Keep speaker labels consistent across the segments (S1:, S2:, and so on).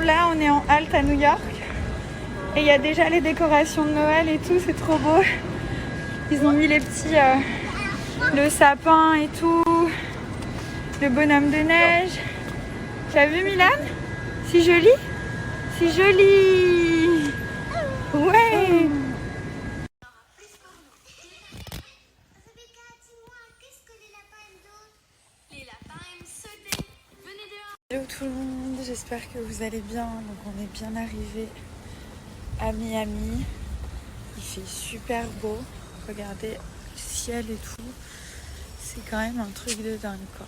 S1: là, on est en halte à New York. Et il y a déjà les décorations de Noël et tout, c'est trop beau. Ils ont mis les petits... le sapin et tout. Le bonhomme de neige. T'as vu Milan? Si joli? Si joli! Ouais! Hello tout le monde, j'espère que vous allez bien. Donc on est bien arrivé à Miami. Il fait super beau. Regardez le ciel et tout. C'est quand même un truc de dingue quoi.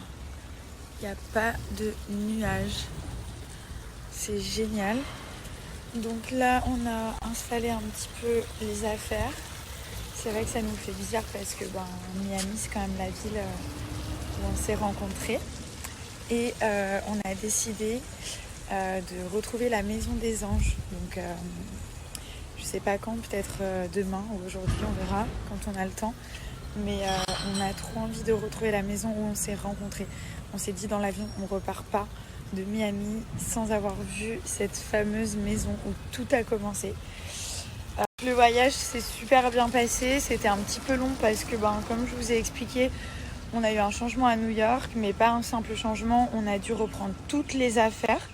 S1: Il n'y a pas de nuages. C'est génial. Donc là on a installé un petit peu les affaires. C'est vrai que ça nous fait bizarre parce que Miami c'est quand même la ville où on s'est rencontrés. Et on a décidé de retrouver la maison des anges. Donc je sais pas quand, peut-être demain ou aujourd'hui, on verra quand on a le temps. Mais on a trop envie de retrouver la maison où on s'est rencontrés. On s'est dit dans l'avion, on repart pas de Miami sans avoir vu cette fameuse maison où tout a commencé. Le voyage s'est super bien passé. C'était un petit peu long parce que comme je vous ai expliqué, on a eu un changement à New York, mais pas un simple changement. On a dû reprendre toutes les affaires,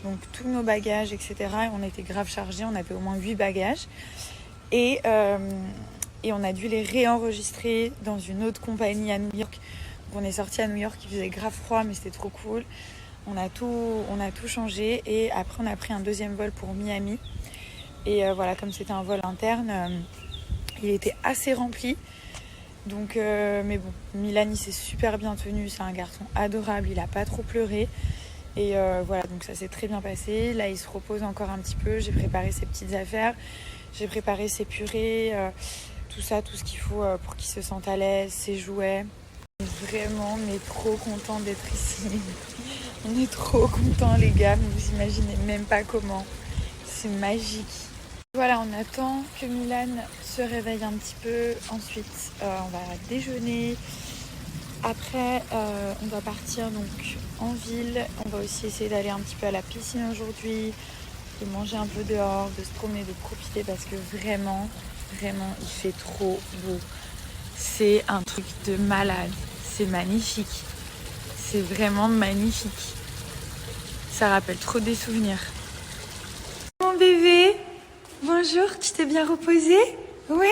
S1: donc tous nos bagages, etc. Et on était grave chargés, on avait au moins 8 bagages. Et on a dû les réenregistrer dans une autre compagnie à New York. Donc on est sorti à New York, il faisait grave froid, mais c'était trop cool. On a tout changé et après on a pris un deuxième vol pour Miami. Et voilà, comme c'était un vol interne, il était assez rempli. Donc, mais bon, Milan il s'est super bien tenu, c'est un garçon adorable, il a pas trop pleuré. Et voilà, donc ça s'est très bien passé. Là, il se repose encore un petit peu. J'ai préparé ses petites affaires, j'ai préparé ses purées, tout ça, tout ce qu'il faut pour qu'il se sente à l'aise, ses jouets. Vraiment, on est trop contents d'être ici. On est trop contents, les gars, mais vous imaginez même pas comment. C'est magique. Voilà, on attend que Milan se réveille un petit peu. Ensuite, on va déjeuner. Après, on va partir donc en ville. On va aussi essayer d'aller un petit peu à la piscine aujourd'hui, de manger un peu dehors, de se promener, de profiter parce que vraiment, vraiment, il fait trop beau. C'est un truc de malade. C'est magnifique. C'est vraiment magnifique. Ça rappelle trop des souvenirs. Mon bébé! Bonjour, tu t'es bien reposé? Ouais.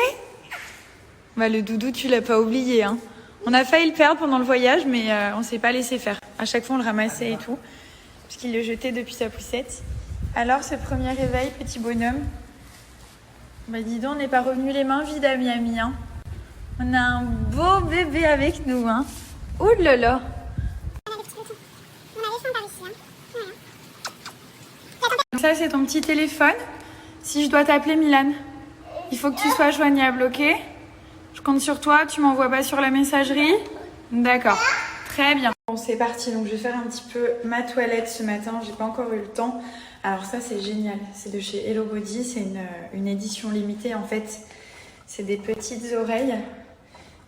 S1: Le doudou, tu l'as pas oublié, hein. On a failli le perdre pendant le voyage, mais on s'est pas laissé faire. À chaque fois, on le ramassait et tout, puisqu'il le jetait depuis sa poussette. Alors, ce premier réveil, petit bonhomme. Dis donc, on n'est pas revenu les mains vides à Miami, hein. On a un beau bébé avec nous, hein. Ouh là là. Ça, c'est ton petit téléphone. Si je dois t'appeler Milan, il faut que tu sois joignable, ok? Je compte sur toi, tu m'envoies pas sur la messagerie? D'accord, très bien. Bon, c'est parti, donc je vais faire un petit peu ma toilette ce matin, j'ai pas encore eu le temps. Alors ça, c'est génial, c'est de chez Hello Body, c'est une édition limitée en fait. C'est des petites oreilles,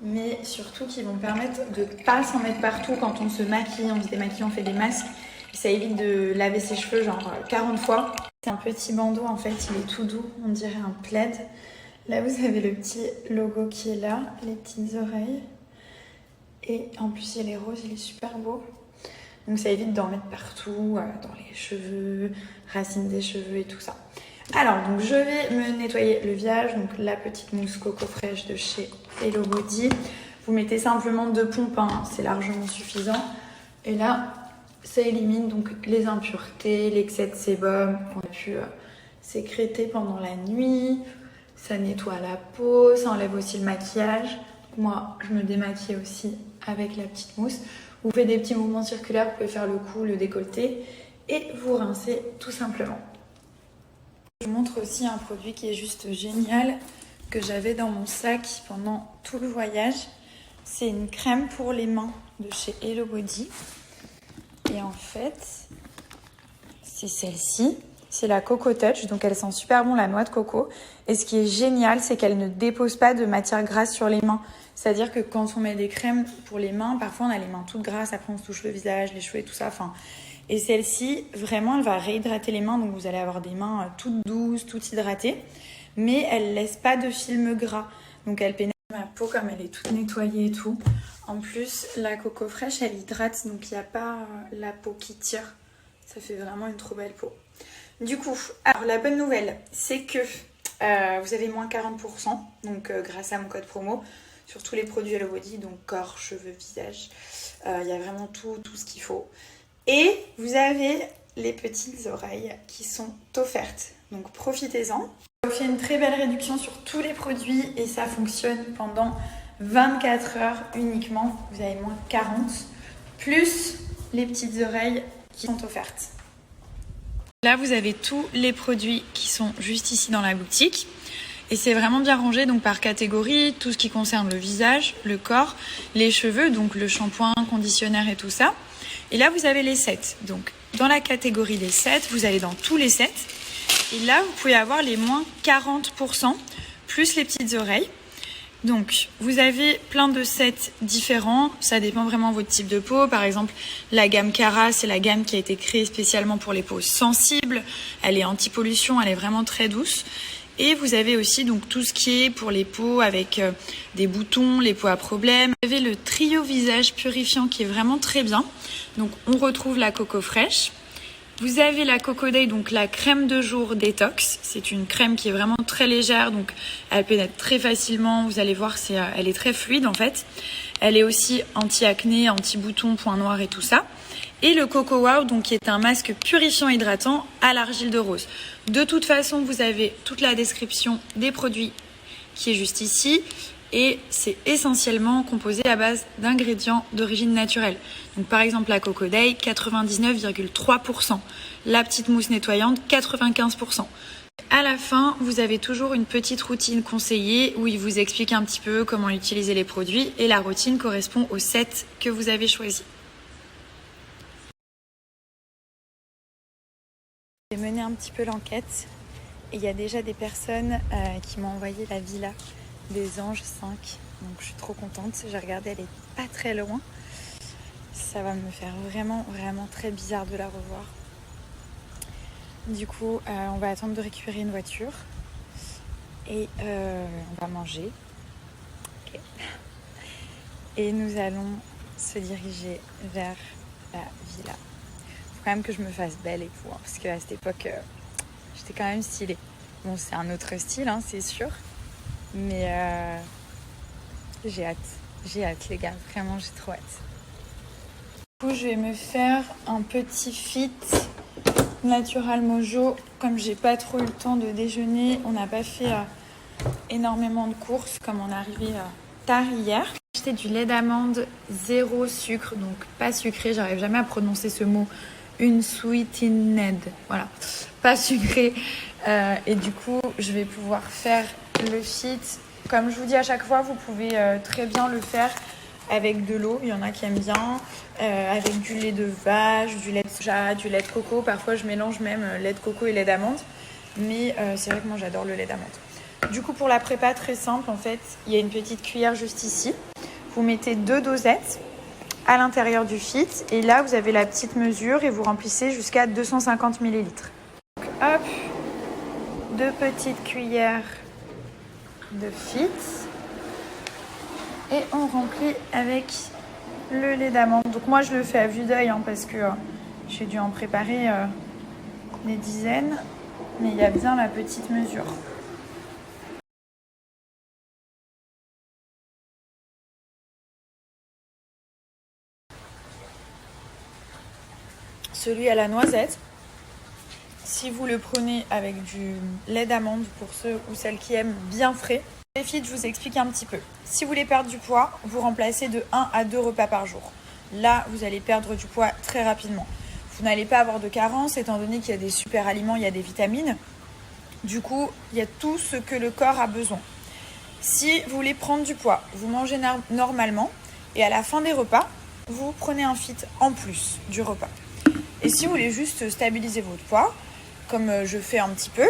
S1: mais surtout qui vont permettre de pas s'en mettre partout quand on se maquille, on se démaquille, on fait des masques. Ça évite de laver ses cheveux genre 40 fois. C'est un petit bandeau en fait, il est tout doux, on dirait un plaid. Là vous avez le petit logo qui est là, les petites oreilles. Et en plus il est rose, il est super beau. Donc ça évite d'en mettre partout, dans les cheveux, racines des cheveux et tout ça. Alors donc je vais me nettoyer le visage, donc la petite mousse coco fraîche de chez Hello Body. Vous mettez simplement 2 pompes, hein, c'est largement suffisant. Et là, ça élimine donc les impuretés, l'excès de sébum qu'on a pu sécréter pendant la nuit. Ça nettoie la peau, ça enlève aussi le maquillage. Moi, je me démaquille aussi avec la petite mousse. Vous faites des petits mouvements circulaires, vous pouvez faire le cou, le décolleté et vous rincez tout simplement. Je vous montre aussi un produit qui est juste génial que j'avais dans mon sac pendant tout le voyage. C'est une crème pour les mains de chez Hello Body. Et en fait, c'est celle-ci. C'est la Coco Touch, donc elle sent super bon la noix de coco. Et ce qui est génial, c'est qu'elle ne dépose pas de matière grasse sur les mains. C'est-à-dire que quand on met des crèmes pour les mains, parfois on a les mains toutes grasses, après on se touche le visage, les cheveux et tout ça. Enfin, Et celle-ci, vraiment, elle va réhydrater les mains. Donc vous allez avoir des mains toutes douces, toutes hydratées. Mais elle laisse pas de film gras. Donc elle pénètre ma peau comme elle est toute nettoyée et tout. En plus, la coco fraîche, elle hydrate. Donc il n'y a pas la peau qui tire. Ça fait vraiment une trop belle peau. Du coup, alors la bonne nouvelle, c'est que vous avez moins 40%. Donc grâce à mon code promo. Sur tous les produits Hello Body. Donc corps, cheveux, visage. Il y a vraiment tout ce qu'il faut. Et vous avez les petites oreilles qui sont offertes. Donc profitez-en. Ça vous fait une très belle réduction sur tous les produits et ça fonctionne pendant 24 heures uniquement. Vous avez moins 40, plus les petites oreilles qui sont offertes. Là, vous avez tous les produits qui sont juste ici dans la boutique. Et c'est vraiment bien rangé donc par catégorie, tout ce qui concerne le visage, le corps, les cheveux, donc le shampoing, conditionnaire et tout ça. Et là, vous avez les sets. Donc, dans la catégorie des sets, vous allez dans tous les sets. Et là, vous pouvez avoir les moins 40%, plus les petites oreilles. Donc, vous avez plein de sets différents. Ça dépend vraiment de votre type de peau. Par exemple, la gamme Cara, c'est la gamme qui a été créée spécialement pour les peaux sensibles. Elle est anti-pollution, elle est vraiment très douce. Et vous avez aussi donc tout ce qui est pour les peaux avec des boutons, les peaux à problème. Vous avez le trio visage purifiant qui est vraiment très bien. Donc on retrouve la coco fraîche. Vous avez la Coco Day, donc la crème de jour détox. C'est une crème qui est vraiment très légère, donc elle pénètre très facilement. Vous allez voir, elle est très fluide en fait. Elle est aussi anti-acné, anti-boutons, points noirs et tout ça. Et le Coco Wow, donc qui est un masque purifiant hydratant à l'argile de rose. De toute façon, vous avez toute la description des produits qui est juste ici. Et c'est essentiellement composé à base d'ingrédients d'origine naturelle. Donc par exemple la Coco Day, 99,3%. La petite mousse nettoyante, 95%. À la fin, vous avez toujours une petite routine conseillée où il vous explique un petit peu comment utiliser les produits et la routine correspond au set que vous avez choisi. J'ai mené un petit peu l'enquête et il y a déjà des personnes qui m'ont envoyé la villa des Anges 5. Donc je suis trop contente. J'ai regardé, elle est pas très loin. Ça va me faire vraiment très bizarre de la revoir. Du coup, on va attendre de récupérer une voiture et on va manger. Okay. Et nous allons se diriger vers la villa. Faut quand même que je me fasse belle et tout, hein, parce qu'à cette époque, j'étais quand même stylée. Bon, c'est un autre style, hein, c'est sûr. Mais j'ai hâte les gars, vraiment j'ai trop hâte. Du coup, je vais me faire un petit fit Natural Mojo. Comme j'ai pas trop eu le temps de déjeuner, on n'a pas fait énormément de courses comme on est arrivé tard hier. J'ai acheté du lait d'amande 0 sucre, donc pas sucré, j'arrive jamais à prononcer ce mot. Unsweetened, voilà, pas sucré. Et du coup, je vais pouvoir faire le fit. Comme je vous dis à chaque fois, vous pouvez très bien le faire avec de l'eau. Il y en a qui aiment bien. Avec du lait de vache, du lait de soja, du lait de coco. Parfois, je mélange même lait de coco et lait d'amande. Mais c'est vrai que moi, j'adore le lait d'amande. Du coup, pour la prépa, très simple. En fait, il y a une petite cuillère juste ici. Vous mettez 2 dosettes à l'intérieur du fit. Et là, vous avez la petite mesure et vous remplissez jusqu'à 250 ml. Donc, hop, 2 petites cuillères de fit. Et on remplit avec le lait d'amande. Donc moi, je le fais à vue d'œil hein, parce que j'ai dû en préparer des dizaines. Mais il y a bien la petite mesure. Celui à la noisette, si vous le prenez avec du lait d'amande pour ceux ou celles qui aiment bien frais. Les filles, je vous explique un petit peu. Si vous voulez perdre du poids, vous remplacez de 1 à 2 repas par jour. Là, vous allez perdre du poids très rapidement. Vous n'allez pas avoir de carence étant donné qu'il y a des super aliments, il y a des vitamines. Du coup, il y a tout ce que le corps a besoin. Si vous voulez prendre du poids, vous mangez normalement et à la fin des repas, vous prenez un fit en plus du repas. Et si vous voulez juste stabiliser votre poids, comme je fais un petit peu,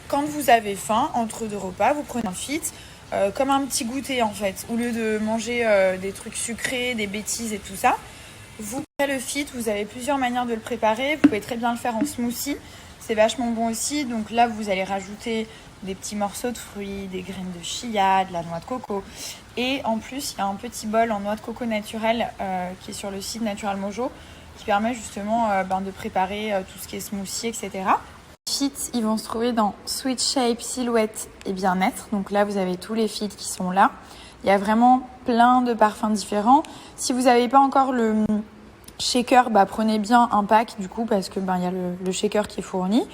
S1: quand vous avez faim, entre 2 repas, vous prenez un fit comme un petit goûter en fait. Au lieu de manger des trucs sucrés, des bêtises et tout ça, vous après le fit, vous avez plusieurs manières de le préparer. Vous pouvez très bien le faire en smoothie. C'est vachement bon aussi. Donc là, vous allez rajouter des petits morceaux de fruits, des graines de chia, de la noix de coco. Et en plus, il y a un petit bol en noix de coco naturelle qui est sur le site Natural Mojo qui permet justement de préparer tout ce qui est smoothie, etc. Fit, ils vont se trouver dans Sweet Shape, Silhouette et Bien-être. Donc là, vous avez tous les fits qui sont là. Il y a vraiment plein de parfums différents. Si vous n'avez pas encore le shaker, prenez bien un pack du coup parce que il y a le shaker qui est fourni.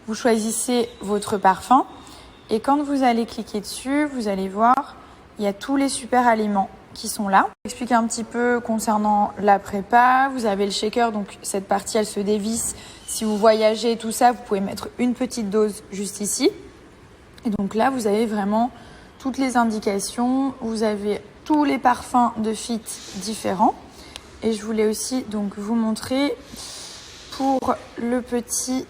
S1: Vous choisissez votre parfum et quand vous allez cliquer dessus, vous allez voir, il y a tous les super aliments qui sont là. Je vais expliquer un petit peu concernant la prépa. Vous avez le shaker, donc cette partie elle se dévisse. Si vous voyagez tout ça, vous pouvez mettre une petite dose juste ici. Et donc là, vous avez vraiment toutes les indications. Vous avez tous les parfums de fit différents. Et je voulais aussi donc vous montrer pour le petit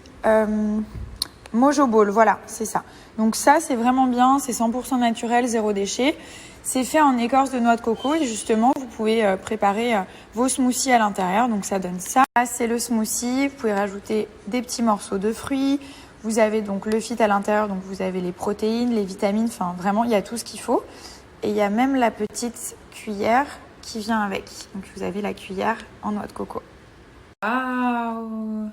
S1: Mojo Ball. Voilà, c'est ça. Donc ça, c'est vraiment bien. C'est 100% naturel, zéro déchet. C'est fait en écorce de noix de coco et justement, vous pouvez préparer vos smoothies à l'intérieur. Donc ça donne ça. Là, c'est le smoothie. Vous pouvez rajouter des petits morceaux de fruits. Vous avez donc le fit à l'intérieur. Donc vous avez les protéines, les vitamines. Enfin, vraiment, il y a tout ce qu'il faut. Et il y a même la petite cuillère qui vient avec. Donc vous avez la cuillère en noix de coco. Waouh!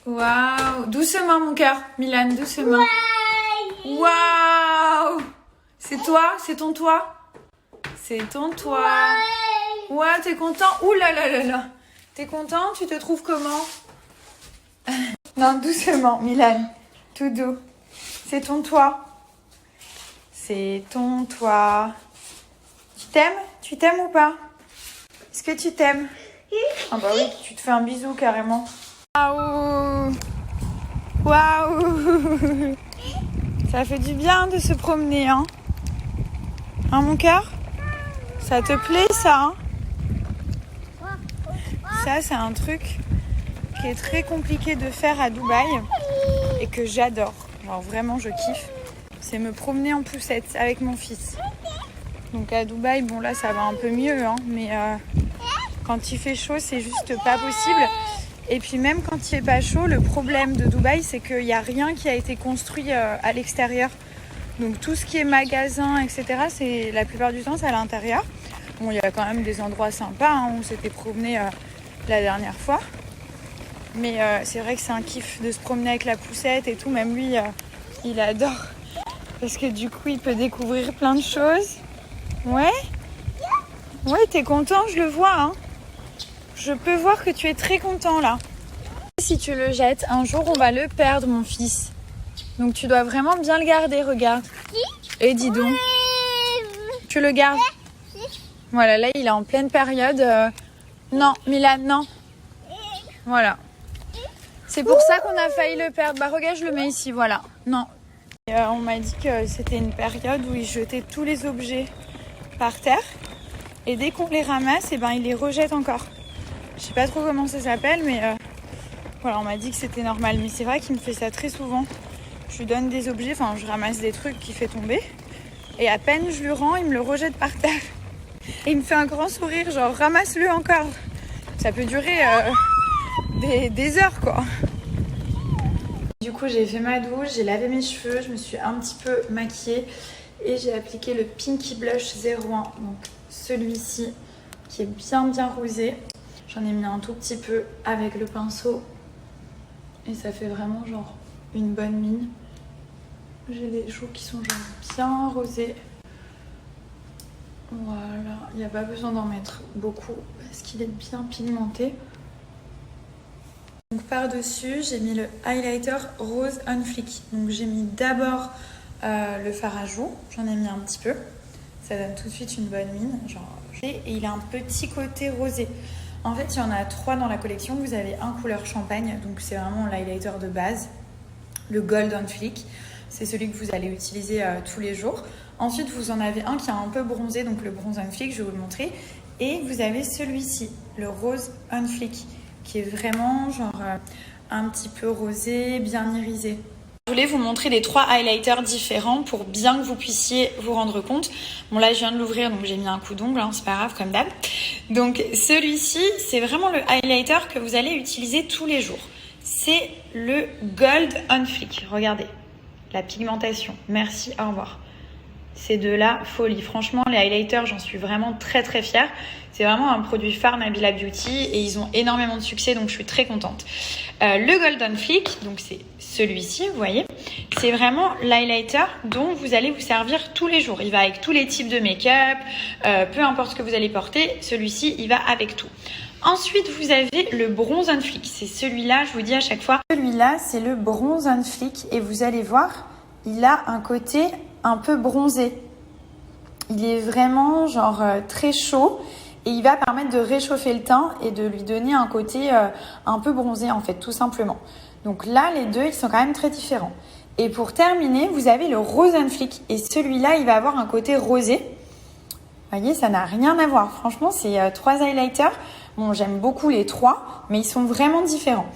S1: Waouh! Doucement mon cœur, Milan, doucement. Waouh! C'est toi? C'est ton toit? C'est ton toit. Ouais, t'es content? Ouh là là là là. T'es content? Tu te trouves comment? Non, doucement, Milan. Tout doux. C'est ton toit. C'est ton toit. Tu t'aimes? Tu t'aimes ou pas? Est-ce que tu t'aimes? Ah bah oui, tu te fais un bisou carrément. Waouh! Waouh! Ça fait du bien de se promener, hein? Hein, mon cœur? Ça te plaît, ça, hein? Ça, c'est un truc qui est très compliqué de faire à Dubaï et que j'adore. Alors vraiment, je kiffe. C'est me promener en poussette avec mon fils. Donc à Dubaï, bon là, ça va un peu mieux, hein, mais quand il fait chaud, c'est juste pas possible. Et puis même quand il fait pas chaud, le problème de Dubaï, c'est qu'il n'y a rien qui a été construit à l'extérieur. Donc tout ce qui est magasin, etc., c'est la plupart du temps, c'est à l'intérieur. Bon, il y a quand même des endroits sympas, hein, où on s'était promené la dernière fois. Mais c'est vrai que c'est un kiff de se promener avec la poussette et tout. Même lui, il adore. Parce que du coup, il peut découvrir plein de choses. Ouais? Ouais, t'es content, je le vois, hein. Je peux voir que tu es très content, là. Si tu le jettes, un jour, on va le perdre, mon fils. Donc, tu dois vraiment bien le garder, regarde. Et dis donc. Tu le gardes? Voilà, là, il est en pleine période. Non, Milan, non. Voilà. C'est pour ça qu'on a failli le perdre. Bah, regarde, je le mets ici, voilà. Non. Et, on m'a dit que c'était une période où il jetait tous les objets par terre. Et dès qu'on les ramasse, eh ben, il les rejette encore. Je sais pas trop comment ça s'appelle, mais voilà, on m'a dit que c'était normal. Mais c'est vrai qu'il me fait ça très souvent. Je lui donne des objets, enfin, je ramasse des trucs qu'il fait tomber. Et à peine je lui rends, il me le rejette par terre. Et il me fait un grand sourire, genre ramasse-le encore. Ça peut durer des heures, quoi. Du coup, j'ai fait ma douche, j'ai lavé mes cheveux, je me suis un petit peu maquillée et j'ai appliqué le Pinky Blush 01, donc celui-ci qui est bien rosé. J'en ai mis un tout petit peu avec le pinceau et ça fait vraiment genre une bonne mine. J'ai les joues qui sont genre bien rosées. Voilà, il n'y a pas besoin d'en mettre beaucoup parce qu'il est bien pigmenté. Donc par-dessus, j'ai mis le highlighter Rose on Fleek. Donc j'ai mis d'abord le fard à joues, j'en ai mis un petit peu. Ça donne tout de suite une bonne mine. Genre, et il a un petit côté rosé. En fait, il y en a 3 dans la collection. Vous avez un couleur champagne, donc c'est vraiment l'highlighter de base. Le Gold on Fleek, c'est celui que vous allez utiliser tous les jours. Ensuite, vous en avez un qui est un peu bronzé, donc le Bronze on Fleek, je vais vous le montrer. Et vous avez celui-ci, le Rose on Fleek, qui est vraiment genre un petit peu rosé, bien irisé. Je voulais vous montrer les 3 highlighters différents pour bien que vous puissiez vous rendre compte. Bon là je viens de l'ouvrir donc j'ai mis un coup d'ongle, hein, c'est pas grave comme d'hab. Donc celui-ci c'est vraiment le highlighter que vous allez utiliser tous les jours. C'est le Gold on Fleek. Regardez, la pigmentation. Merci, au revoir. C'est de la folie. Franchement, les highlighters, j'en suis vraiment très très fière. C'est vraiment un produit phare Nabila Beauty et ils ont énormément de succès, donc je suis très contente. Le Golden Fleek, donc c'est celui-ci, vous voyez. C'est vraiment l'highlighter dont vous allez vous servir tous les jours. Il va avec tous les types de make-up, peu importe ce que vous allez porter, celui-ci, il va avec tout. Ensuite, vous avez le Bronze on Fleek. C'est celui-là, je vous dis à chaque fois. Celui-là, c'est le Bronze on Fleek et vous allez voir, il a un côté un peu bronzé. Il est vraiment genre très chaud et il va permettre de réchauffer le teint et de lui donner un côté un peu bronzé en fait, tout simplement. Donc là, les deux, ils sont quand même très différents. Et pour terminer, vous avez le Rose on Fleek et celui-là, il va avoir un côté rosé. Vous voyez, ça n'a rien à voir. Franchement, c'est 3 highlighters. Bon, j'aime beaucoup les 3, mais ils sont vraiment différents.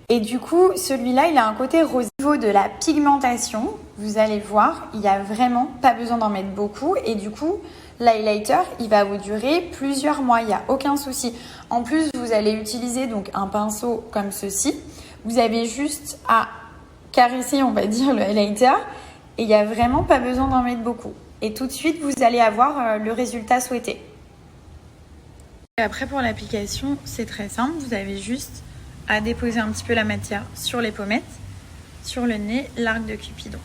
S1: Et du coup, celui-là, il a un côté rosé. Au niveau de la pigmentation, vous allez voir, il n'y a vraiment pas besoin d'en mettre beaucoup. Et du coup, l'highlighter, il va vous durer plusieurs mois. Il n'y a aucun souci. En plus, vous allez utiliser donc un pinceau comme ceci. Vous avez juste à caresser, on va dire, le highlighter. Et il n'y a vraiment pas besoin d'en mettre beaucoup. Et tout de suite, vous allez avoir le résultat souhaité. Et après, pour l'application, c'est très simple. Vous avez juste à déposer un petit peu la matière sur les pommettes, sur le nez, l'arc de Cupidon.